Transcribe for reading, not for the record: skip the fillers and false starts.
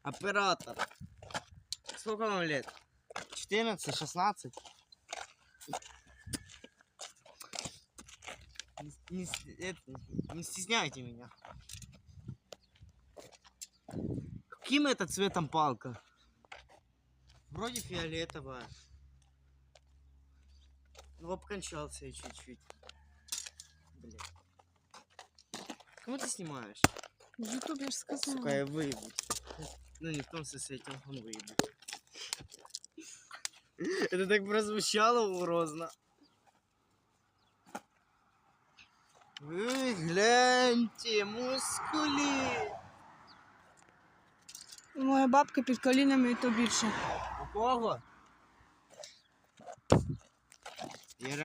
Оператор. Сколько вам лет? 14, 16? Не стесняйте меня. Каким это цветом палка? Вроде фиолетовая. Ну, обкончался я чуть-чуть. Блин. Кому ты снимаешь? В Ютуб я ж сказала. Сука, я выебу. Ну, не в том смысле, я телефон выебу. Это так прозвучало урозно. Вы гляньте, мускулі. Моя бабка під колінами і то більше. У кого?